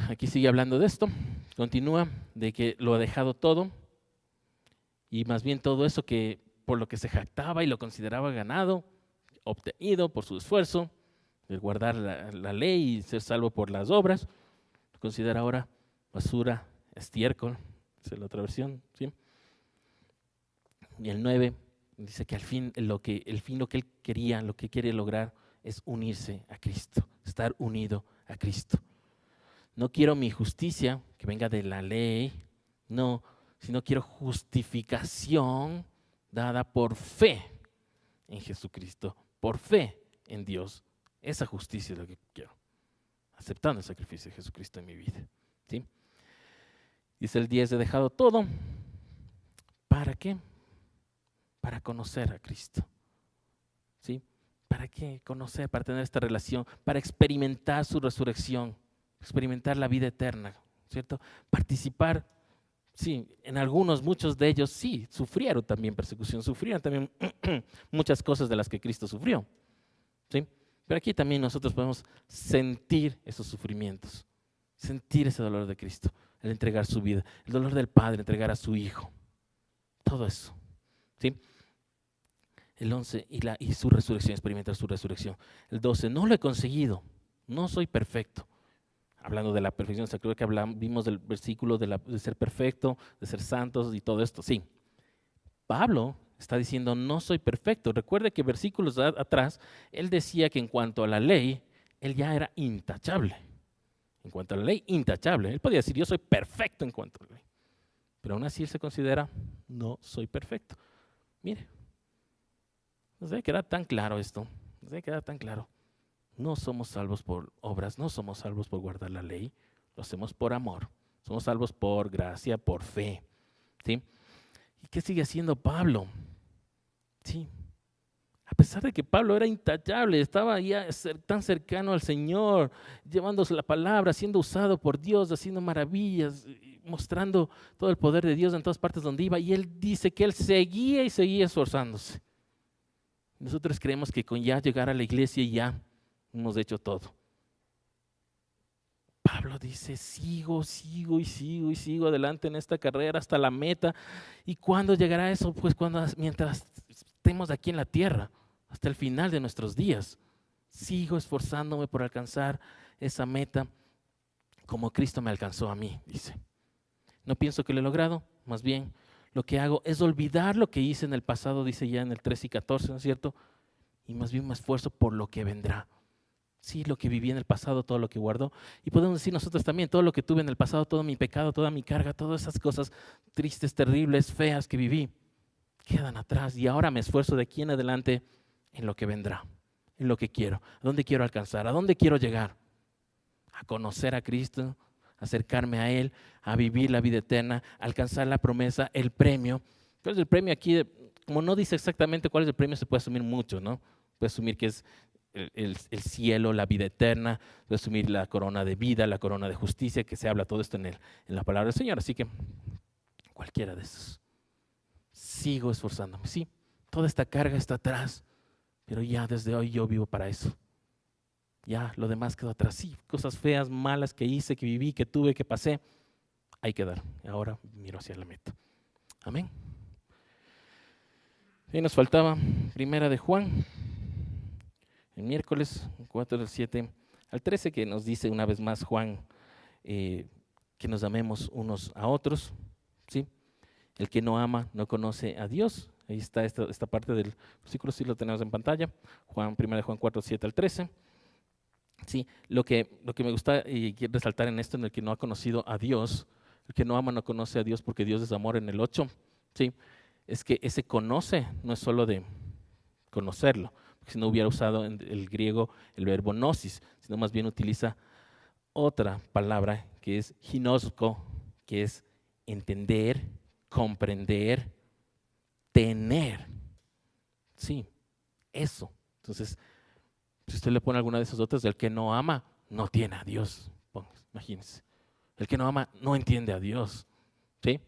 aquí sigue hablando de esto. Continúa de que lo ha dejado todo y más bien todo eso que por lo que se jactaba y lo consideraba ganado, obtenido por su esfuerzo, de guardar la ley y ser salvo por las obras, lo considera ahora basura, estiércol, esa es la otra versión, ¿sí? Y el 9 dice que al fin lo que él quería, lo que quiere lograr es unirse a Cristo, estar unido a Cristo. No quiero mi justicia que venga de la ley, no, sino quiero justificación dada por fe en Jesucristo, por fe en Dios. Esa justicia es lo que quiero, aceptando el sacrificio de Jesucristo en mi vida. ¿Sí? Dice el 10, he dejado todo. ¿Para qué? Para conocer a Cristo. ¿Sí? ¿Para qué conocer? Para tener esta relación, para experimentar su resurrección, experimentar la vida eterna, ¿cierto? Participar, sí, en muchos de ellos sí, sufrieron también persecución, sufrieron también muchas cosas de las que Cristo sufrió, ¿sí? Pero aquí también nosotros podemos sentir esos sufrimientos, sentir ese dolor de Cristo, el entregar su vida, el dolor del Padre, entregar a su Hijo, todo eso, ¿sí? El 11, y su resurrección, experimentar su resurrección. El 12, no lo he conseguido, no soy perfecto. Hablando de la perfección, creo que vimos del versículo de ser perfecto, de ser santos y todo esto, sí. Pablo está diciendo, no soy perfecto. Recuerde que versículos atrás, él decía que en cuanto a la ley, él ya era intachable. En cuanto a la ley, intachable. Él podía decir, yo soy perfecto en cuanto a la ley. Pero aún así él se considera, no soy perfecto. Mire, nos debe quedar tan claro esto, nos debe quedar tan claro. No somos salvos por obras, no somos salvos por guardar la ley, lo hacemos por amor. Somos salvos por gracia, por fe. ¿Sí? ¿Y qué sigue haciendo Pablo? Sí. A pesar de que Pablo era intachable, estaba ya tan cercano al Señor, llevándose la palabra, siendo usado por Dios, haciendo maravillas, mostrando todo el poder de Dios en todas partes donde iba. Y él dice que él seguía y seguía esforzándose. Nosotros creemos que con ya llegar a la iglesia ya hemos hecho todo. Pablo dice, sigo adelante en esta carrera hasta la meta. ¿Y cuándo llegará eso? Pues mientras estemos aquí en la tierra, hasta el final de nuestros días. Sigo esforzándome por alcanzar esa meta como Cristo me alcanzó a mí, dice. No pienso que lo he logrado, más bien lo que hago es olvidar lo que hice en el pasado, dice ya en el 13 y 14, ¿no es cierto? Y más bien me esfuerzo por lo que vendrá. Sí, lo que viví en el pasado, todo lo que guardó. Y podemos decir nosotros también, todo lo que tuve en el pasado, todo mi pecado, toda mi carga, todas esas cosas tristes, terribles, feas que viví, quedan atrás. Y ahora me esfuerzo de aquí en adelante en lo que vendrá, en lo que quiero. ¿A dónde quiero alcanzar? ¿A dónde quiero llegar? A conocer a Cristo, acercarme a Él, a vivir la vida eterna, alcanzar la promesa, el premio. ¿Cuál es el premio aquí? Como no dice exactamente cuál es el premio, se puede asumir mucho, ¿no? Puede asumir que es el cielo, la vida eterna, puede asumir la corona de vida, la corona de justicia, que se habla todo esto en la palabra del Señor. Así que cualquiera de esos. Sigo esforzándome. Sí, toda esta carga está atrás, pero ya desde hoy yo vivo para eso. Ya lo demás quedó atrás. Sí, cosas feas, malas que hice, que viví, que tuve, que pasé, hay que dar. Ahora miro hacia la meta. Amén. Y nos faltaba Primera de Juan, el miércoles 4 del 7 al 13, que nos dice una vez más Juan que nos amemos unos a otros. ¿Sí? El que no ama no conoce a Dios. Ahí está esta parte del versículo, sí lo tenemos en pantalla. Primera de Juan 4, 7 al 13. Sí, lo que me gusta y quiero resaltar en esto, en el que no ha conocido a Dios, el que no ama no conoce a Dios porque Dios es amor, en el 8, ¿sí? Es que ese conoce no es solo de conocerlo, porque si no hubiera usado en el griego el verbo gnosis, sino más bien utiliza otra palabra que es ginosko, que es entender, comprender, tener. Sí, eso. Entonces, si usted le pone alguna de esas otras, el que no ama no tiene a Dios. Imagínense. El que no ama no entiende a Dios. ¿Sí?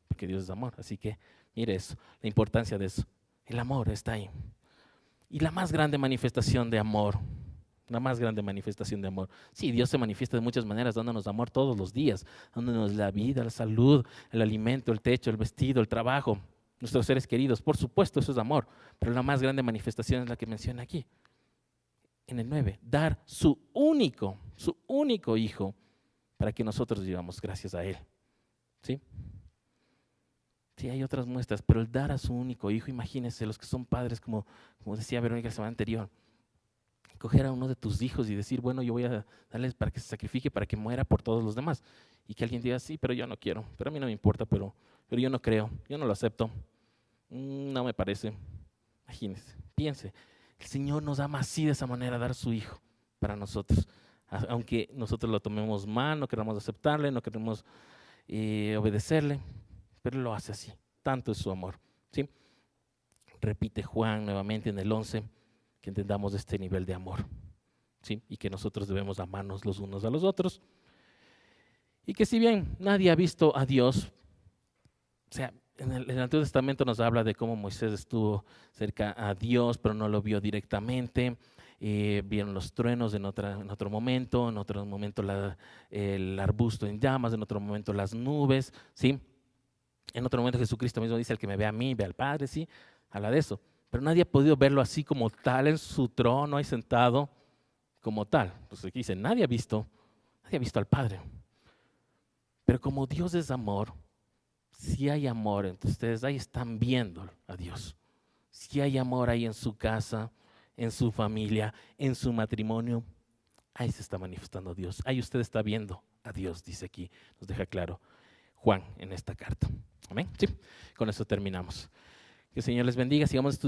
Porque Dios es amor. Así que mire eso, la importancia de eso. El amor está ahí. Y la más grande manifestación de amor, la más grande manifestación de amor. Sí, Dios se manifiesta de muchas maneras, dándonos amor todos los días, dándonos la vida, la salud, el alimento, el techo, el vestido, el trabajo, nuestros seres queridos. Por supuesto, eso es amor. Pero la más grande manifestación es la que menciona aquí. En el 9, dar su único hijo para que nosotros vivamos gracias a Él. ¿Sí? Sí, hay otras muestras, pero el dar a su único hijo, imagínense, los que son padres, como decía Verónica la semana anterior, coger a uno de tus hijos y decir, bueno, yo voy a darles para que se sacrifique, para que muera por todos los demás. Y que alguien diga, sí, pero yo no quiero, pero a mí no me importa, pero yo no creo, yo no lo acepto, no me parece. Imagínense, piense, el Señor nos ama así, de esa manera, dar su hijo para nosotros. Aunque nosotros lo tomemos mal, no queramos aceptarle, no queremos obedecerle, pero lo hace así, tanto es su amor. ¿Sí? Repite Juan nuevamente en el 11, que entendamos este nivel de amor, ¿sí? Y que nosotros debemos amarnos los unos a los otros. Y que si bien nadie ha visto a Dios, o sea, en el Antiguo Testamento nos habla de cómo Moisés estuvo cerca a Dios, pero no lo vio directamente. Vieron los truenos en otro momento el arbusto en llamas, en otro momento las nubes, ¿sí? En otro momento Jesucristo mismo dice, el que me ve a mí, ve al Padre, ¿sí? Habla de eso. Pero nadie ha podido verlo así como tal en su trono ahí sentado como tal. Entonces aquí dice, nadie ha visto al Padre. Pero como Dios es amor, si hay amor entre ustedes, ahí están viendo a Dios. Si hay amor ahí en su casa, en su familia, en su matrimonio, ahí se está manifestando Dios. Ahí usted está viendo a Dios, dice aquí, nos deja claro Juan en esta carta. Amén. Sí, con eso terminamos. Que el Señor les bendiga. Sigamos estudiando.